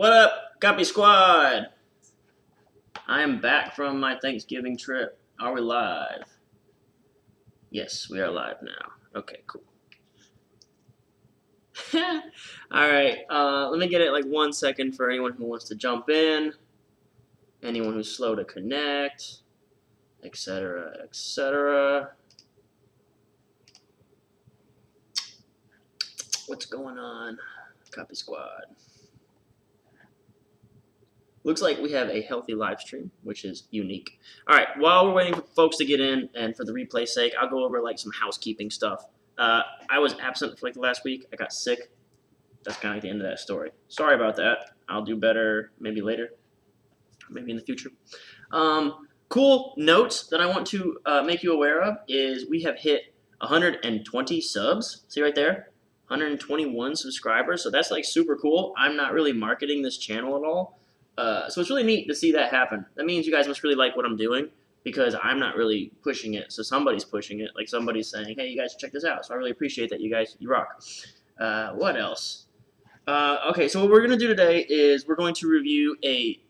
What up, Copy Squad? I am back from my Thanksgiving trip. Are we live? Yes, we are live now. Okay, cool. Alright, let me get it like 1 second for anyone who wants to jump in, anyone who's slow to connect, etc., etc. What's going on, Copy Squad? Looks like we have a healthy live stream, which is unique. All right, while we're waiting for folks to get in, and for the replay's sake, I'll go over like some housekeeping stuff. I was absent for like the last week. I got sick. That's kind of like the end of that story. Sorry about that. I'll do better maybe later, maybe in the future. Cool notes that I want to make you aware of is we have hit 120 subs. See right there? 121 subscribers. So that's like super cool. I'm not really marketing this channel at all. So it's really neat to see that happen. That means you guys must really like what I'm doing because I'm not really pushing it. So somebody's pushing it. Like somebody's saying, hey, you guys should check this out. So I really appreciate that. You guys, you rock. What else? Okay, so what we're going to do today is we're going to review a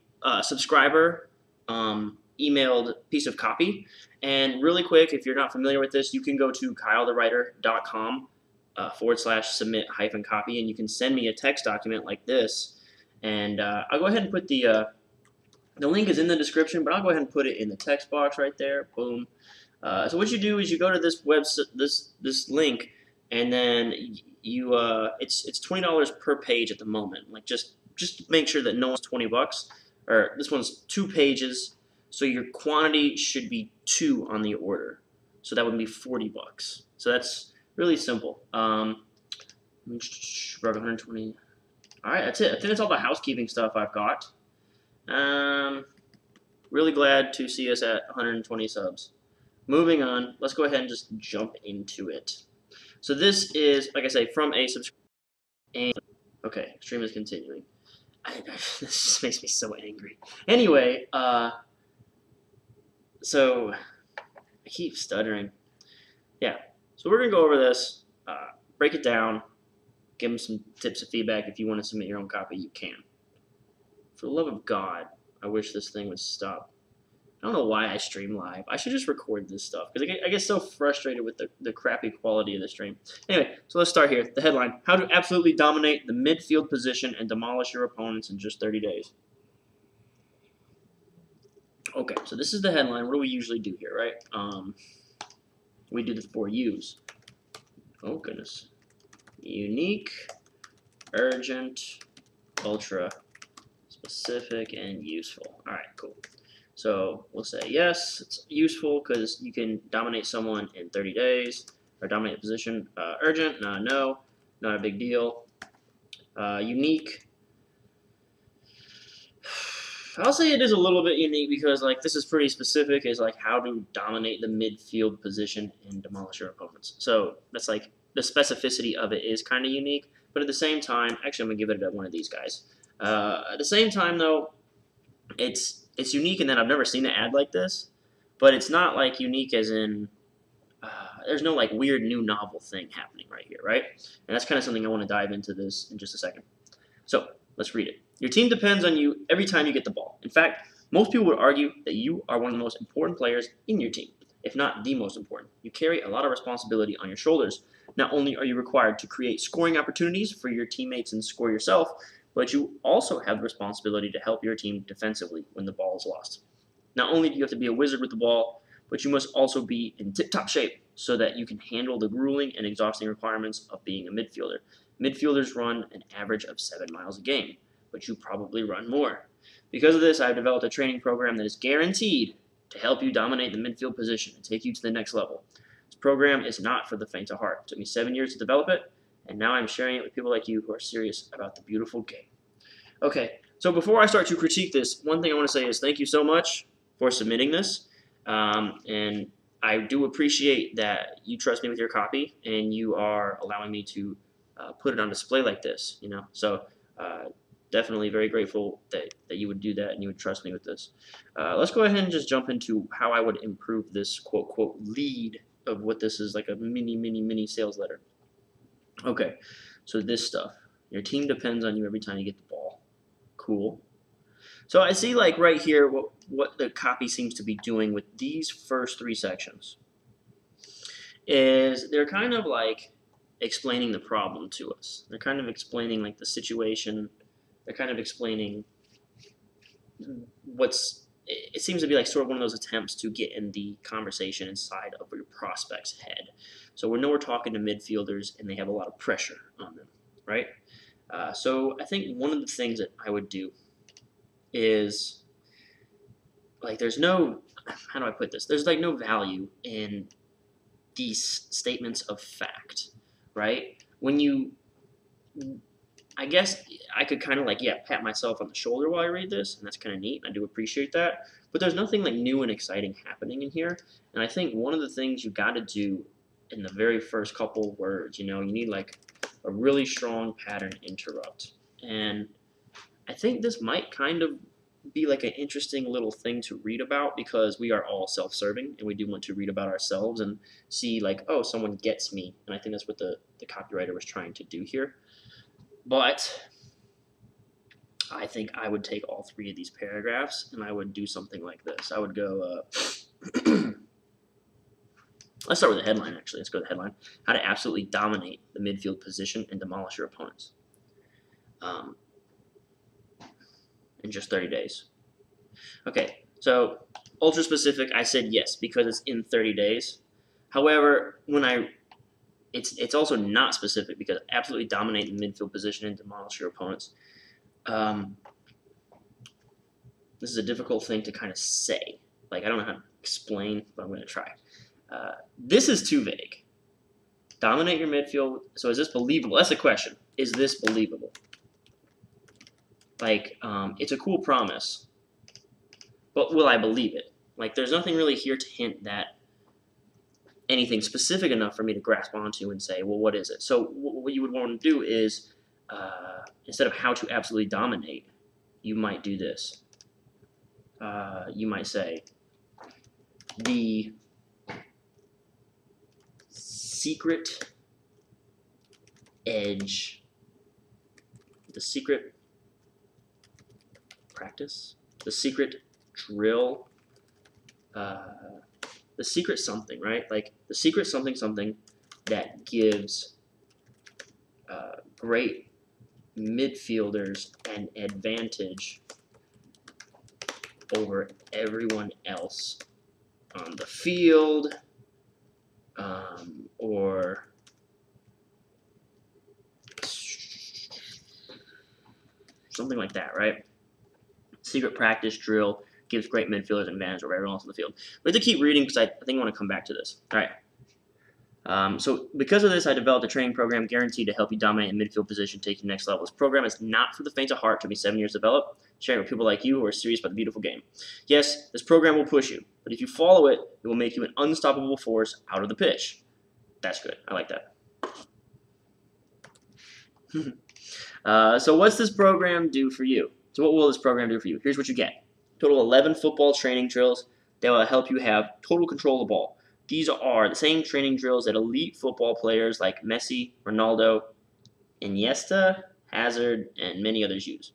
subscriber emailed piece of copy. And really quick, if you're not familiar with this, you can go to kylethewriter.com /submit-copy, and you can send me a text document like this. And I'll go ahead and put the link is in the description, but I'll go ahead and put it in the text box right there. Boom. So what you do is you go to this this link, and then you it's $20 per page at the moment. Like just make sure that no one's $20, or this one's 2 pages. So your quantity should be 2 on the order. So that would be $40. So that's really simple. 120. All right, that's it. I think that's all the housekeeping stuff I've got. Really glad to see us at 120 subs. Moving on, let's go ahead and just jump into it. So this is, like I say, from a subscriber. Okay, stream is continuing. This just makes me so angry. Anyway, so I keep stuttering. Yeah, so we're gonna go over this, break it down. Give them some tips of feedback. If you want to submit your own copy, you can. For the love of God, I wish this thing would stop. I don't know why I stream live. I should just record this stuff because I get so frustrated with the crappy quality of the stream. Anyway, so let's start here. The headline: How to absolutely dominate the midfield position and demolish your opponents in just 30 days. Okay, so this is the headline. What do we usually do here, right? We do the 4 U's. Oh, goodness. Unique, urgent, ultra, specific, and useful. All right, cool. So we'll say yes, it's useful because you can dominate someone in 30 days, or dominate a position. Urgent, no, not a big deal. Unique, I'll say it is a little bit unique because like this is pretty specific. Is like how to dominate the midfield position and demolish your opponents. So that's like the specificity of it is kind of unique, but at the same time, actually I'm gonna give it to one of these guys. At the same time though, it's unique in that I've never seen an ad like this, but it's not like unique as in there's no like weird new novel thing happening right here, right? And that's kind of something I want to dive into this in just a second. So let's read it. Your team depends on you every time you get the ball. In fact, most people would argue that you are one of the most important players in your team, if not the most important. You carry a lot of responsibility on your shoulders. Not only are you required to create scoring opportunities for your teammates and score yourself, but you also have the responsibility to help your team defensively when the ball is lost. Not only do you have to be a wizard with the ball, but you must also be in tip-top shape so that you can handle the grueling and exhausting requirements of being a midfielder. Midfielders run an average of 7 miles a game, but you probably run more. Because of this, I've developed a training program that is guaranteed to help you dominate the midfield position and take you to the next level. This program is not for the faint of heart. It took me 7 years to develop it, and now I'm sharing it with people like you who are serious about the beautiful game. Okay, so before I start to critique this, one thing I want to say is thank you so much for submitting this, and I do appreciate that you trust me with your copy, and you are allowing me to put it on display like this, you know. So definitely very grateful that you would do that and you would trust me with this. Let's go ahead and just jump into how I would improve this quote lead of what this is, like a mini sales letter. Okay, so this stuff. Your team depends on you every time you get the ball. Cool. So I see like right here what the copy seems to be doing with these first 3 sections is they're kind of like explaining the problem to us. They're kind of explaining like the situation. They're kind of explaining it seems to be like sort of one of those attempts to get in the conversation inside of your prospect's head. So we know we're talking to midfielders and they have a lot of pressure on them, right? So I think one of the things that I would do is like there's no, how do I put this? There's like no value in these statements of fact, right? When you, I guess I could kind of like, yeah, pat myself on the shoulder while I read this, and that's kind of neat. I do appreciate that. But there's nothing like new and exciting happening in here. And I think one of the things you got to do in the very first couple words, you need like a really strong pattern interrupt. And I think this might kind of be like an interesting little thing to read about because we are all self-serving and we do want to read about ourselves and see like, oh, someone gets me. And I think that's what the copywriter was trying to do here. But I think I would take all 3 of these paragraphs and I would do something like this. I would go, let's start with the headline actually. Let's go to the headline. How to absolutely dominate the midfield position and demolish your opponents in just 30 days. Okay, so ultra specific, I said yes because it's in 30 days. However, it's also not specific because absolutely dominate the midfield position and demolish your opponents. This is a difficult thing to kind of say. Like, I don't know how to explain, but I'm going to try. This is too vague. Dominate your midfield. So is this believable? That's the question. Is this believable? Like, it's a cool promise, but will I believe it? Like, there's nothing really here to hint that anything specific enough for me to grasp onto and say, well, what is it? So what you would want to do is, instead of how to absolutely dominate, you might do this. You might say, the secret edge, the secret practice, the secret drill, the secret something, right? Like the secret something that gives great midfielders an advantage over everyone else on the field, or something like that, right? Secret practice drill gives great midfielders an advantage over everyone else on the field. We have to keep reading because I think I want to come back to this. All right. So because of this, I developed a training program guaranteed to help you dominate a midfield position, take you to the next level. This program is not for the faint of heart. It took me 7 years to develop, sharing with people like you who are serious about the beautiful game. Yes, this program will push you, but if you follow it, it will make you an unstoppable force out of the pitch. That's good. I like that. So what's this program do for you? So what will this program do for you? Here's what you get. Total 11 football training drills that will help you have total control of the ball. These are the same training drills that elite football players like Messi, Ronaldo, Iniesta, Hazard, and many others use.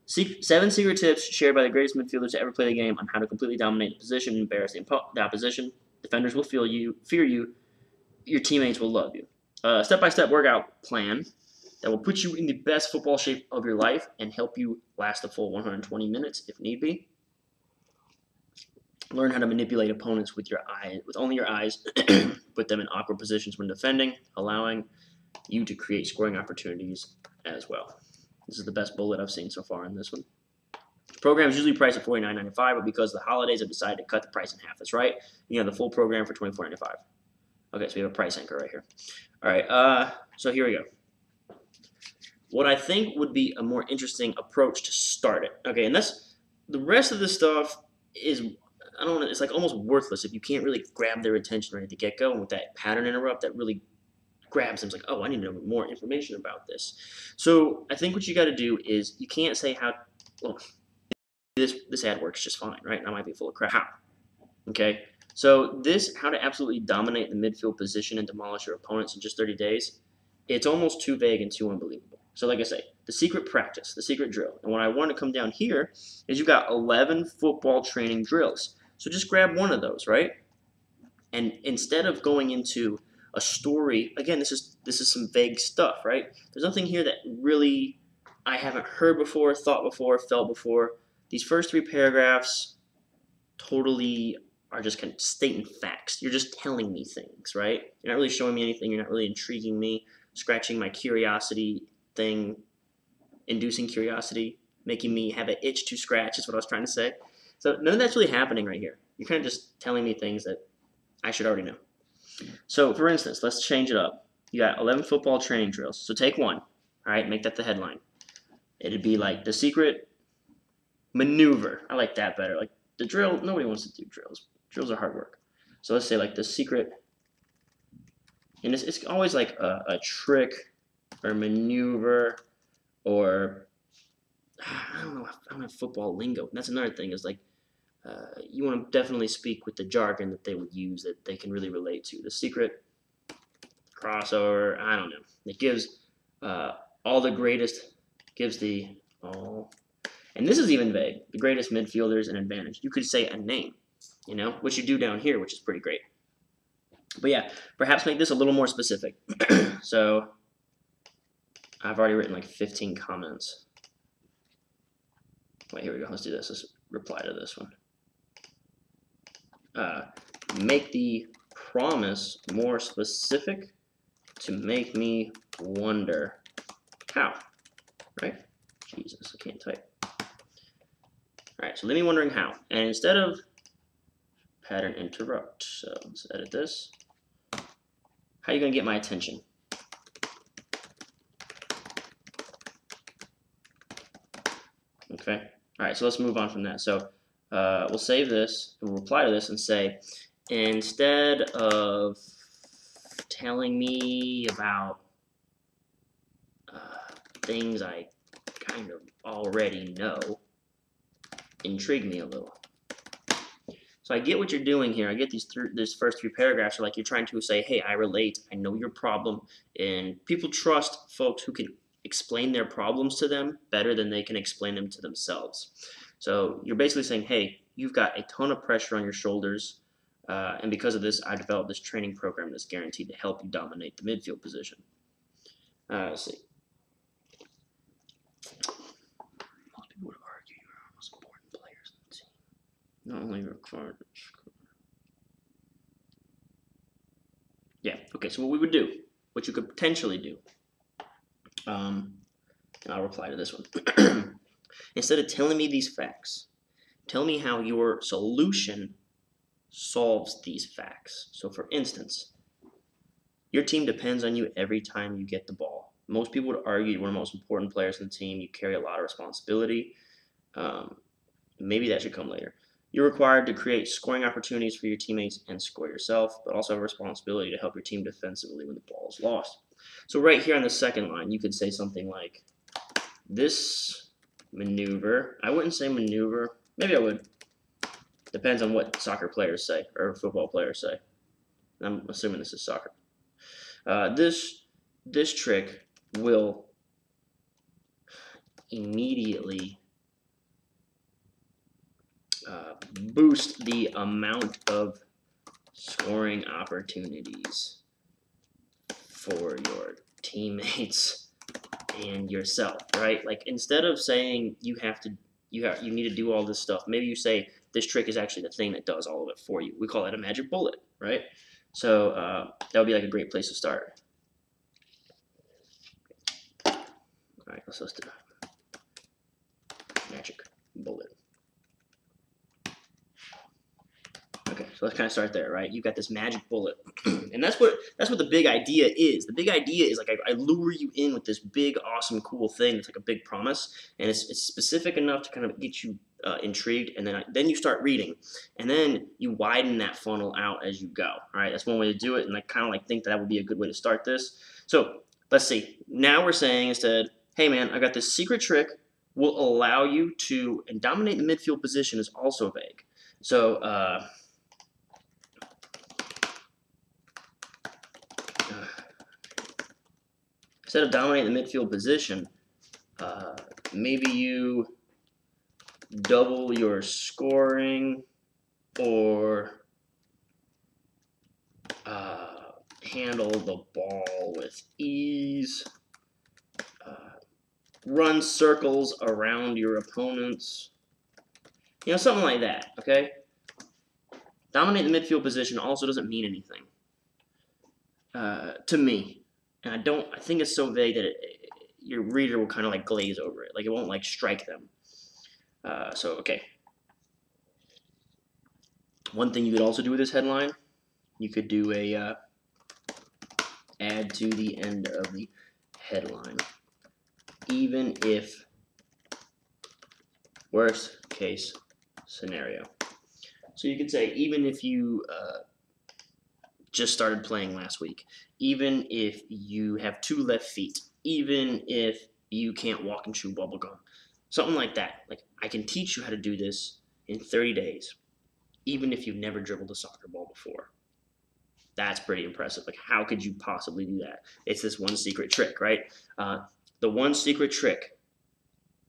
7 secret tips shared by the greatest midfielders to ever play the game on how to completely dominate the position and embarrass the opposition. Defenders will fear you. Your teammates will love you. Step-by-step workout plan that will put you in the best football shape of your life and help you last a full 120 minutes if need be. Learn how to manipulate opponents with only your eyes. Put them in awkward positions when defending, allowing you to create scoring opportunities as well. This is the best bullet I've seen so far in this one. The program is usually priced at $49.95, but because of the holidays, I've decided to cut the price in half. That's right. You have the full program for $24.95. Okay, so we have a price anchor right here. All right, so here we go. What I think would be a more interesting approach to start it. Okay, and the rest of this stuff is, I don't know, it's like almost worthless if you can't really grab their attention right at the get-go, and with that pattern interrupt that really grabs them. It's like, oh, I need to know more information about this. So I think what you got to do is you can't say how, well, this ad works just fine, right? And I might be full of crap. How? Okay, so this, how to absolutely dominate the midfield position and demolish your opponents in just 30 days, it's almost too vague and too unbelievable. So like I say, the secret practice, the secret drill. And what I want to come down here is you've got 11 football training drills. So just grab one of those, right? And instead of going into a story, again, this is some vague stuff, right? There's nothing here that really I haven't heard before, thought before, felt before. These first 3 paragraphs totally are just kind of stating facts. You're just telling me things, right? You're not really showing me anything. You're not really intriguing me, scratching my curiosity thing, inducing curiosity, making me have an itch to scratch is what I was trying to say. So none of that's really happening right here. You're kind of just telling me things that I should already know. So for instance, let's change it up. You got 11 football training drills. So take one, all right, make that the headline. It'd be like the secret maneuver. I like that better. Like the drill, nobody wants to do drills. Drills are hard work. So let's say like the secret, and it's always like a trick or maneuver or, I don't know, I don't have football lingo. That's another thing is like, you want to definitely speak with the jargon that they would use that they can really relate to. The secret crossover, I don't know. It gives all the greatest, gives the all, and this is even vague, the greatest midfielders an advantage. You could say a name, you know, which you do down here, which is pretty great. But yeah, perhaps make this a little more specific. So I've already written like 15 comments. Wait, here we go. Let's do this. Let's reply to this one. Make the promise more specific to make me wonder how, right? Jesus, I can't type. All right, so leave me wondering how. And instead of pattern interrupt, so let's edit this. How are you gonna get my attention? Okay, all right, so let's move on from that. So we'll save this, and we'll reply to this and say, instead of telling me about things I kind of already know, intrigue me a little. So I get what you're doing here. I get these first 3 paragraphs are like you're trying to say, hey, I relate, I know your problem, and people trust folks who can explain their problems to them better than they can explain them to themselves. So you're basically saying, hey, you've got a ton of pressure on your shoulders, and because of this, I developed this training program that's guaranteed to help you dominate the midfield position. Let's see. Most people would argue you're our most important players in the team. Not only required. Yeah, okay, so what we would do, what you could potentially do, and I'll reply to this one. Instead of telling me these facts, tell me how your solution solves these facts. So for instance, your team depends on you every time you get the ball. Most people would argue you're one of the most important players in the team. You carry a lot of responsibility. Maybe that should come later. You're required to create scoring opportunities for your teammates and score yourself, but also have a responsibility to help your team defensively when the ball is lost. So right here on the second line, you could say something like, this maneuver, I wouldn't say maneuver, maybe I would. Depends on what soccer players say, or football players say. I'm assuming this is soccer. This trick will immediately boost the amount of scoring opportunities for your teammates and yourself, right? Like instead of saying you need to do all this stuff, maybe you say this trick is actually the thing that does all of it for you. We call that a magic bullet, right? So that would be like a great place to start. All right, let's do magic bullet. Okay, so let's kind of start there, right? You've got this magic bullet, and that's what the big idea is. The big idea is like I lure you in with this big, awesome, cool thing. It's like a big promise, and it's specific enough to kind of get you intrigued, and then you start reading, and then you widen that funnel out as you go. All right, that's one way to do it, and I kind of like think that would be a good way to start this. So let's see. Now we're saying instead, hey man, I got this secret trick. Will allow you to and dominate the midfield position is also vague. So instead of dominating the midfield position, maybe you double your scoring or handle the ball with ease, run circles around your opponents, something like that, okay? Dominate the midfield position also doesn't mean anything to me, and I think it's so vague that your reader will kind of like glaze over it, like it won't like strike them. So okay, one thing you could also do with this headline, you could do a add to the end of the headline, even if worst case scenario. So you could say, even if you just started playing last week, even if you have 2 left feet, even if you can't walk and chew bubble gum, something like that. Like, I can teach you how to do this in 30 days, even if you've never dribbled a soccer ball before. That's pretty impressive. Like, how could you possibly do that? It's this one secret trick, right? The one secret trick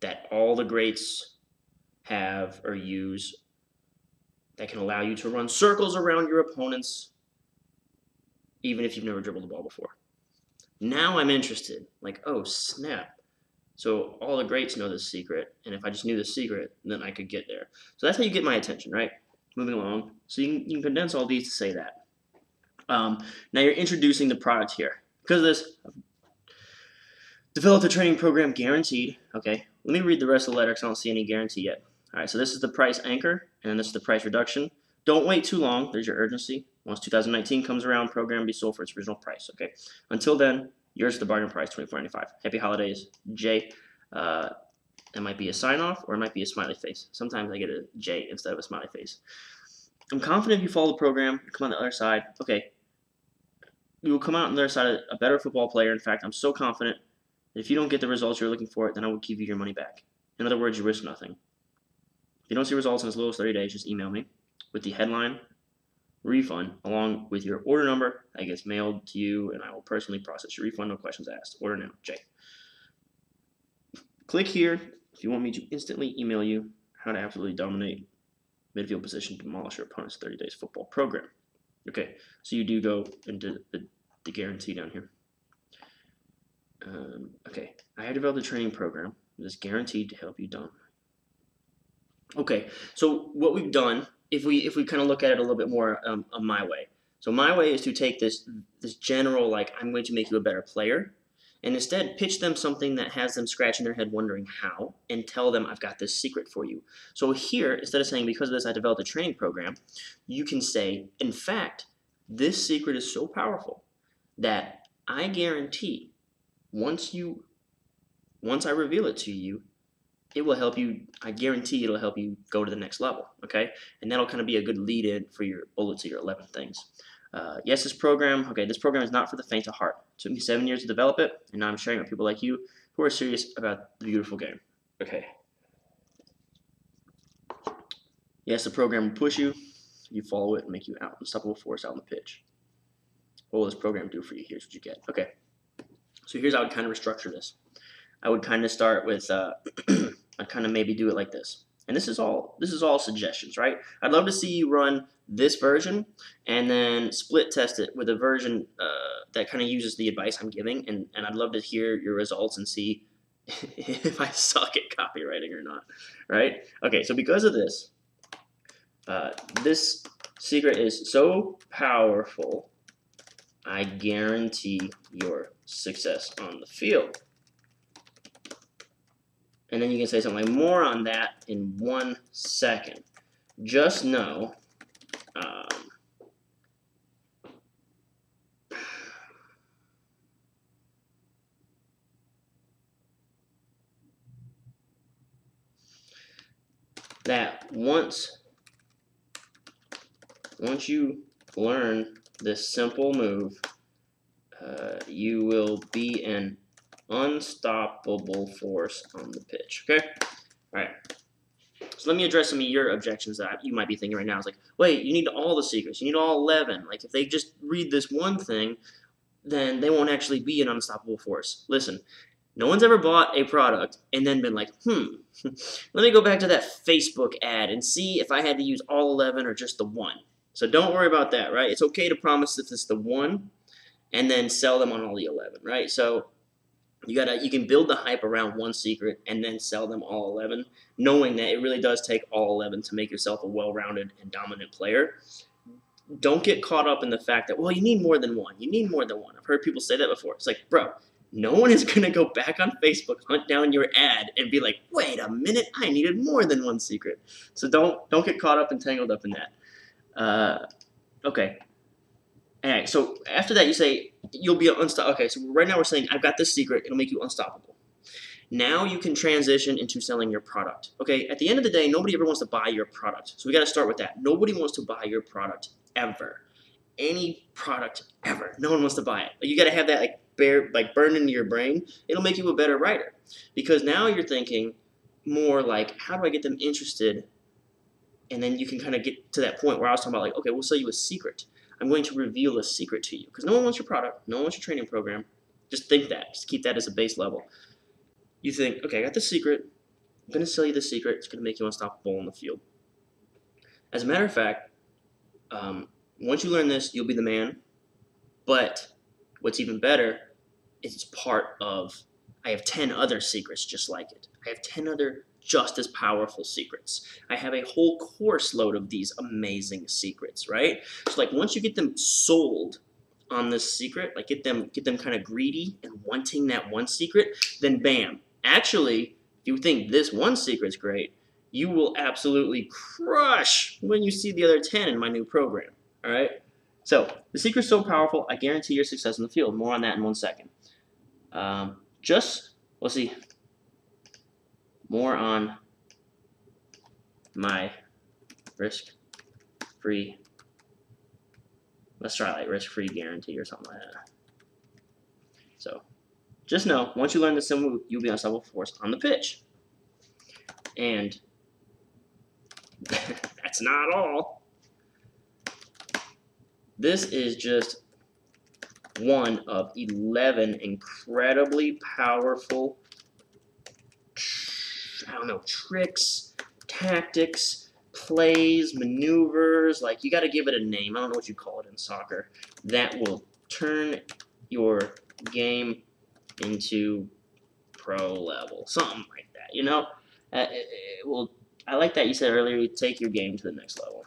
that all the greats have or use that can allow you to run circles around your opponents even if you've never dribbled the ball before. Now I'm interested. Like, oh, snap. So all the greats know this secret, and if I just knew the secret, then I could get there. So that's how you get my attention, right? Moving along. So you can condense all these to say that. Now you're introducing the product here. Because of this, I've developed a training program guaranteed. Okay, let me read the rest of the letter because I don't see any guarantee yet. All right, so this is the price anchor, and then this is the price reduction. Don't wait too long. There's your urgency. Once 2019 comes around, program will be sold for its original price. Okay. Until then, yours is the bargain price, $24.95. Happy holidays, Jay. It might be a sign off or it might be a smiley face. Sometimes I get a J instead of a smiley face. I'm confident if you follow the program, you come on the other side. Okay. You will come out on the other side a better football player. In fact, I'm so confident that if you don't get the results you're looking for, then I will give you your money back. In other words, you risk nothing. If you don't see results in as little as 30 days, just email me with the headline refund along with your order number that gets mailed to you, and I will personally process your refund. No questions asked. Order now, Jay. Click here if you want me to instantly email you how to absolutely dominate midfield position, demolish your opponent's 30 days football program. Okay, so you do go into the guarantee down here. Okay, I have developed a training program that is guaranteed to help you dominate. Okay, so what we've done, if we kind of look at it a little bit more my way. So my way is to take this general, like, I'm going to make you a better player, and instead pitch them something that has them scratching their head wondering how, and tell them I've got this secret for you. So here, instead of saying because of this I developed a training program, you can say, in fact, this secret is so powerful that I guarantee once I reveal it to you, it will help you, I guarantee it'll help you go to the next level, okay? And that'll kind of be a good lead-in for your bullets of your 11 things. Yes, this program is not for the faint of heart. It took me 7 years to develop it, and now I'm sharing it with people like you who are serious about the beautiful game. Okay. Yes, the program will push you. You follow it and make you an unstoppable force out on the pitch. What will this program do for you? Here's what you get. Okay. So here's how I would kind of restructure this. I would kind of start with, I'd kind of maybe do it like this. And this is all suggestions, right? I'd love to see you run this version and then split test it with a version that kind of uses the advice I'm giving. And I'd love to hear your results and see if I suck at copywriting or not, right? Okay, so because of this, this secret is so powerful, I guarantee your success on the field. And then you can say something like, more on that in 1 second. Just know that once you learn this simple move, you will be an unstoppable force on the pitch. Okay? All right. So let me address some of your objections that you might be thinking right now. It's like, wait, you need all the secrets. You need all 11. Like, if they just read this one thing, then they won't actually be an unstoppable force. Listen, no one's ever bought a product and then been like, let me go back to that Facebook ad and see if I had to use all 11 or just the one. So don't worry about that, right? It's okay to promise if it's the one and then sell them on all the 11, right? So you can build the hype around one secret and then sell them all 11, knowing that it really does take all 11 to make yourself a well-rounded and dominant player. Don't get caught up in the fact that, well, you need more than one. You need more than one. I've heard people say that before. It's like, bro, no one is going to go back on Facebook, hunt down your ad, and be like, wait a minute, I needed more than one secret. So don't get caught up and tangled up in that. Okay. All right, so after that, you say you'll be unstoppable. Okay, so right now we're saying I've got this secret. It'll make you unstoppable. Now you can transition into selling your product. Okay, at the end of the day, nobody ever wants to buy your product. So we got to start with that. Nobody wants to buy your product ever. Any product ever. No one wants to buy it. You got to have that burned into your brain. It'll make you a better writer because now you're thinking more like, how do I get them interested? And then you can kind of get to that point where I was talking about, like, okay, we'll sell you a secret. I'm going to reveal a secret to you because no one wants your product. No one wants your training program. Just think that. Just keep that as a base level. You think, okay, I got the secret. I'm going to sell you the secret. It's going to make you unstoppable in the field. As a matter of fact, once you learn this, you'll be the man. But what's even better is it's part of, I have 10 other secrets just like it. I have 10 other just as powerful secrets. I have a whole course load of these amazing secrets, right? So like once you get them sold on this secret, like get them kind of greedy and wanting that one secret, then bam. Actually, if you think this one secret's great, you will absolutely crush when you see the other 10 in my new program, all right? So the secret's so powerful, I guarantee your success in the field. More on that in 1 second. We'll see. More on my risk-free, let's try like risk-free guarantee or something like that. So just know, once you learn the symbol, you'll be unstoppable force on the pitch. And that's not all. This is just one of 11 incredibly powerful tricks, tactics, plays, maneuvers, like you got to give it a name. I don't know what you call it in soccer. That will turn your game into pro level, something like that. You know, I like that you said earlier. Take your game to the next level.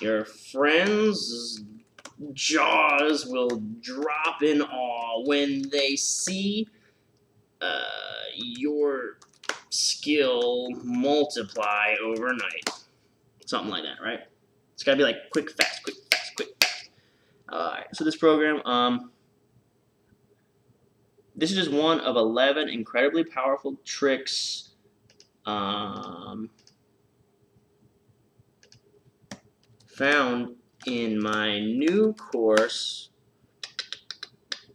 Your friends' jaws will drop in awe when they see your skill multiply overnight. Something like that, right? It's gotta be like quick, fast, quick, fast, quick, fast. Alright, so this program, this is just one of 11 incredibly powerful tricks. Found in my new course.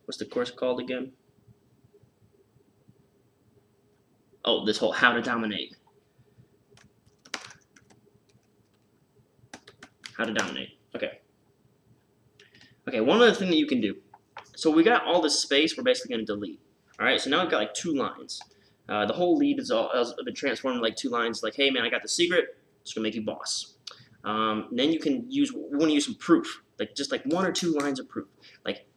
What's the course called again? Oh, this whole how to dominate. How to dominate. Okay. Okay, one other thing that you can do. So we got all this space we're basically going to delete. Alright, so now we've got like 2 lines. The whole lead has been transformed into like 2 lines. Like, hey man, I got the secret. It's going to make you boss. Then you want to use some proof. Like just like 1 or 2 lines of proof. Like,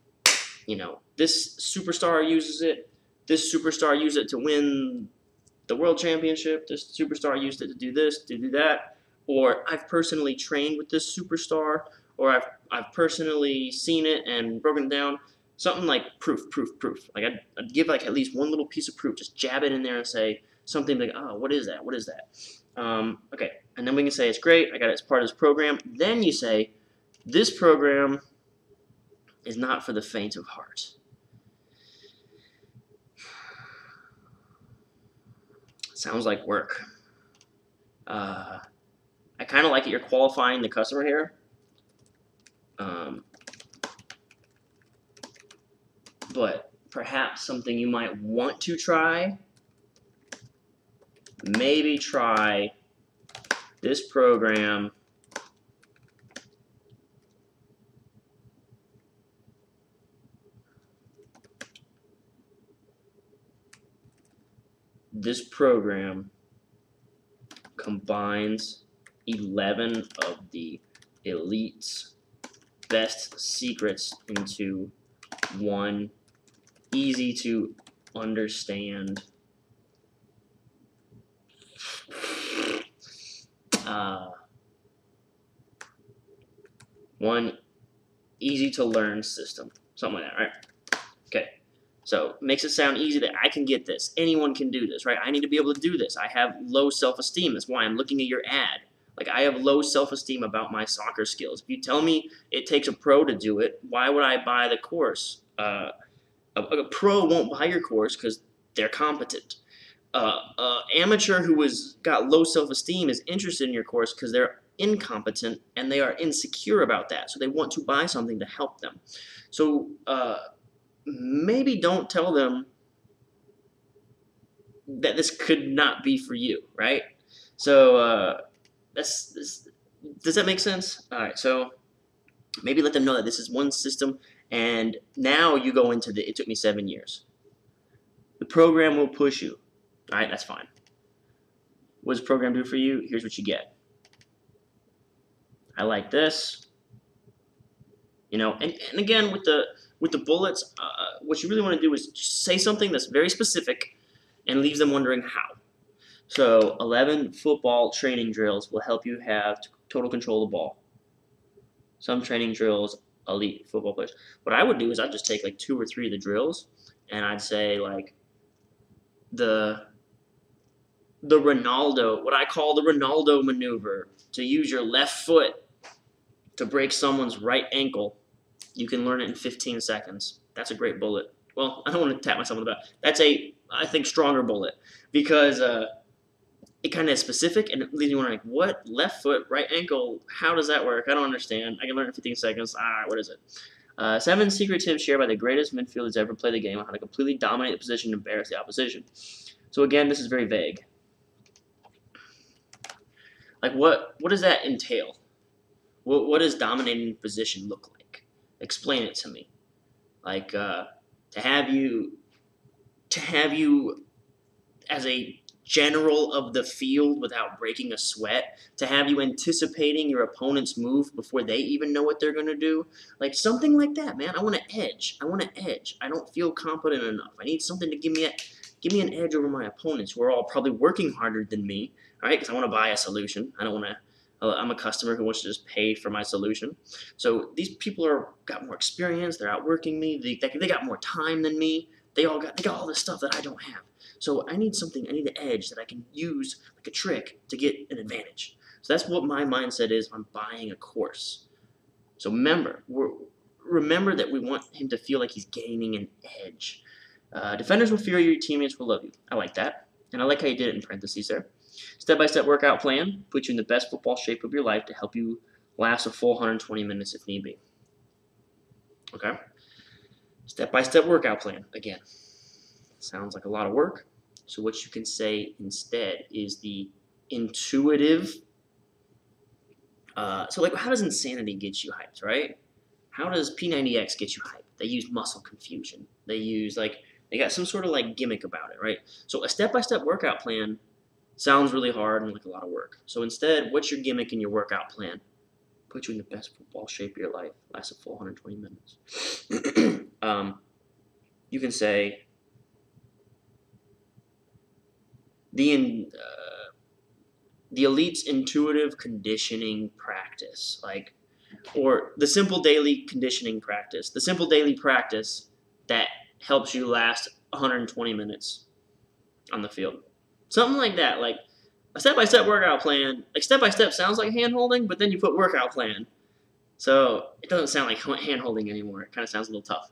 you know, this superstar uses it. This superstar used it to win the world championship. This superstar used it to do this, to do that. Or I've personally trained with this superstar. Or I've personally seen it and broken it down. Something like proof. Like I'd give like at least 1 little piece of proof. Just jab it in there and say something like, oh, what is that? What is that? Okay, and then we can say it's great. I got it as part of this program. Then you say this program is not for the faint of heart. Sounds like work. I kind of like it. You're qualifying the customer here. But perhaps something you might want to try, maybe try this program this program combines 11 of the elite's best secrets into one easy to understand one easy to learn system, something like that, right? Okay, so makes it sound easy that I can get this. Anyone can do this, right? I need to be able to do this. I have low self-esteem. That's why I'm looking at your ad. Like, I have low self-esteem about my soccer skills. If you tell me it takes a pro to do it, why would I buy the course? A pro won't buy your course because they're competent. Amateur who has got low self-esteem is interested in your course because they're incompetent and they are insecure about that. So they want to buy something to help them. So maybe don't tell them that this could not be for you, right? So does that make sense? All right, so maybe let them know that this is one system, and now you go into it took me 7 years. The program will push you. All right, that's fine. What does the program do for you? Here's what you get. I like this. You know, and again, with the bullets, what you really want to do is just say something that's very specific and leaves them wondering how. So 11 football training drills will help you have total control of the ball. Some training drills, elite football players. What I would do is I'd just take like 2 or 3 of the drills, and I'd say like the Ronaldo, what I call the Ronaldo maneuver, to use your left foot to break someone's right ankle. You can learn it in 15 seconds. That's a great bullet. Well, I don't want to tap myself on the back. That's a, I think, stronger bullet because it kind of is specific and it leaves you wondering, like, what? Left foot, right ankle, how does that work? I don't understand. I can learn it in 15 seconds. What is it? 7 secret tips shared by the greatest midfielders ever play the game on how to completely dominate the position and embarrass the opposition. So again, this is very vague. Like, what does that entail? What does dominating position look like? Explain it to me. Like, to have you as a general of the field without breaking a sweat, to have you anticipating your opponent's move before they even know what they're going to do, like something like that, man. I want to edge. I don't feel competent enough. I need something to give me an edge over my opponents who are all probably working harder than me, all right? Because I want to buy a solution. I don't want to. I'm a customer who wants to just pay for my solution. So these people got more experience. They're outworking me. They got more time than me. They got all this stuff that I don't have. So I need something. I need an edge that I can use like a trick to get an advantage. So that's what my mindset is on buying a course. So remember that we want him to feel like he's gaining an edge. Defenders will fear you. Your teammates will love you. I like that. And I like how you did it in parentheses there. Step-by-step workout plan puts you in the best football shape of your life to help you last a full 120 minutes if need be. Okay? Step-by-step workout plan. Again, sounds like a lot of work. So what you can say instead is the intuitive. So like, how does Insanity get you hyped, right? How does P90X get you hyped? They use muscle confusion. They got some sort of like gimmick about it, right? So a step-by-step workout plan sounds really hard and like a lot of work. So instead, what's your gimmick in your workout plan? Put you in the best football shape of your life. Last a full 120 minutes. You can say the elite's intuitive conditioning practice, like, or the simple daily conditioning practice. The simple daily practice that helps you last 120 minutes on the field. Something like that, like a step-by-step workout plan. Like step-by-step sounds like hand-holding, but then you put workout plan. So it doesn't sound like hand-holding anymore. It kind of sounds a little tough.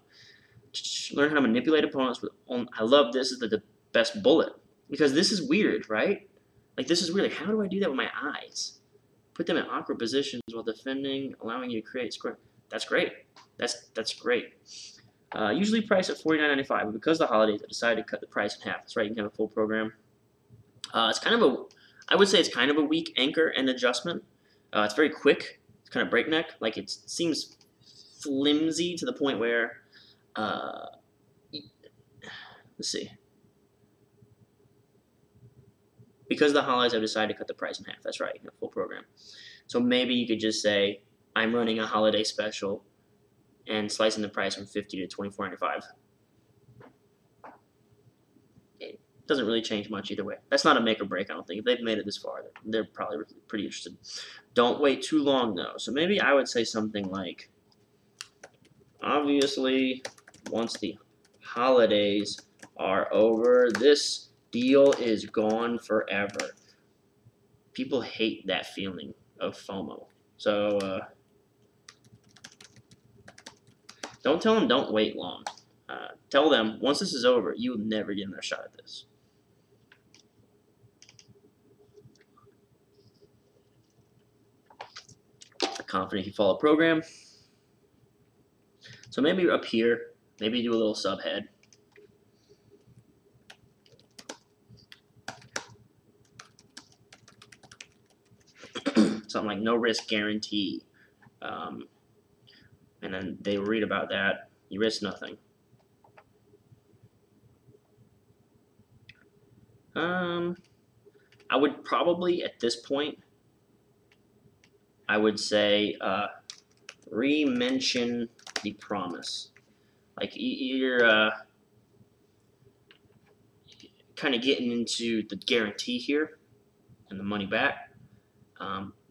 Learn how to manipulate opponents. I love this. This is the best bullet. Because this is weird, right? Like this is weird. Like, how do I do that with my eyes? Put them in awkward positions while defending, allowing you to create score. That's great. That's great. Usually priced at $49.95, but because of the holidays, I decided to cut the price in half. That's right, you can have a full program. It's kind of I would say it's kind of a weak anchor and adjustment. It's very quick. It's kind of breakneck. Like it seems flimsy to the point where, let's see. because of the holidays, I've decided to cut the price in half. That's right, full program. So maybe you could just say, I'm running a holiday special and slicing the price from $50 to $24.95. It doesn't really change much either way. That's not a make or break, I don't think. If they've made it this far, they're probably pretty interested. Don't wait too long, though. So maybe I would say something like, obviously, once the holidays are over, this deal is gone forever. People hate that feeling of FOMO. So don't tell them don't wait long. Tell them once this is over, you will never get another shot at this. Confident you follow program. So maybe up here, maybe do a little subhead. Something like no risk guarantee. And then they read about that. You risk nothing. I would probably, at this point, I would say re-mention the promise. Like you're kind of getting into the guarantee here and the money back.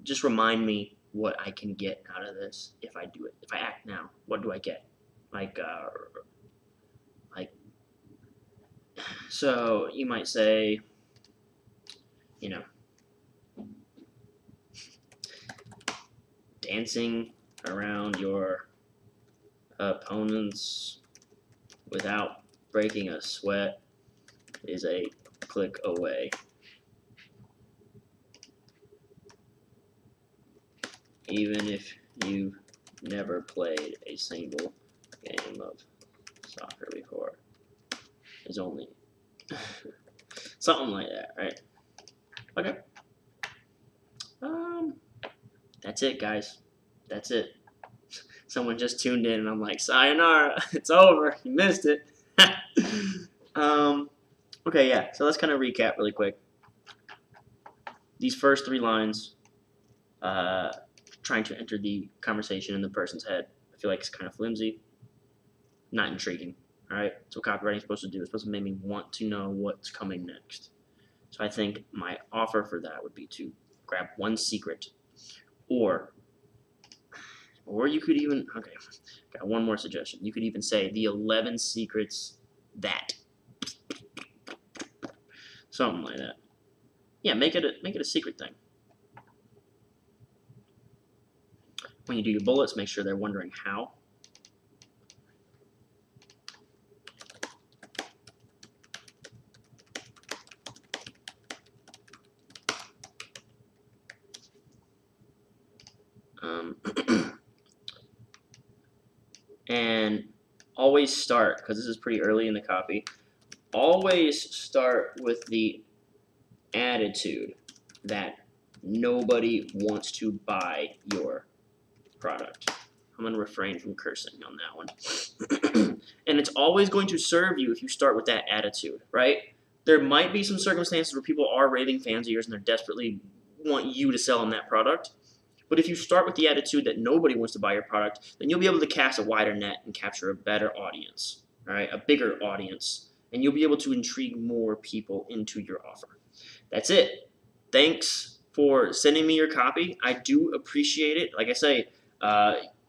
Just remind me what I can get out of this if I do it. If I act now, what do I get? So you might say, you know, dancing around your opponents without breaking a sweat is a click away. Even if you've never played a single game of soccer before. It's only something like that, right? Okay. That's it, guys. That's it. Someone just tuned in, and I'm like, sayonara, it's over. You missed it. Okay, yeah. So let's kind of recap really quick. These first 3 lines, trying to enter the conversation in the person's head. I feel like it's kind of flimsy, not intriguing. All right, that's what copywriting is supposed to do. It's supposed to make me want to know what's coming next. So I think my offer for that would be to grab one secret, or you could even, okay, got one more suggestion. You could even say the 11 secrets that, something like that. Yeah, make it a secret thing. When you do your bullets, make sure they're wondering how. And always start, because this is pretty early in the copy, always start with the attitude that nobody wants to buy your product. I'm going to refrain from cursing on that one. And it's always going to serve you if you start with that attitude, right? There might be some circumstances where people are raving fans of yours and they're desperately want you to sell them that product. But if you start with the attitude that nobody wants to buy your product, then you'll be able to cast a wider net and capture a better audience, all right? A bigger audience, and you'll be able to intrigue more people into your offer. That's it. Thanks for sending me your copy. I do appreciate it. Like I say,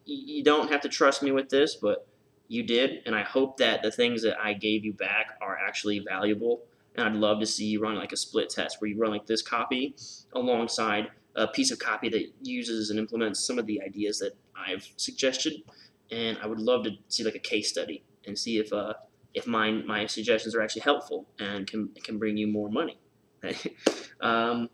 you don't have to trust me with this, but you did, and I hope that the things that I gave you back are actually valuable. And I'd love to see you run like a split test where you run like this copy alongside a piece of copy that uses and implements some of the ideas that I've suggested, and I would love to see like a case study and see if my suggestions are actually helpful and can bring you more money. Of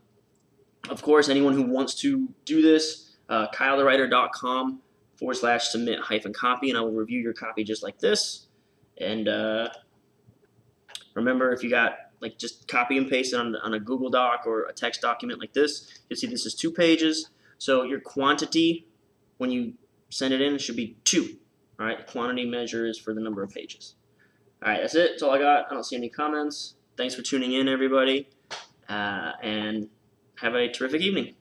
course, anyone who wants to do this, kylethewriter.com/submit-copy, and I will review your copy just like this. And remember, if you got like just copy and paste it on a Google Doc or a text document like this, you'll see this is 2 pages. So your quantity when you send it in should be 2. All right, the quantity measure is for the number of pages. All right, that's it. That's all I got. I don't see any comments. Thanks for tuning in, everybody. and have a terrific evening.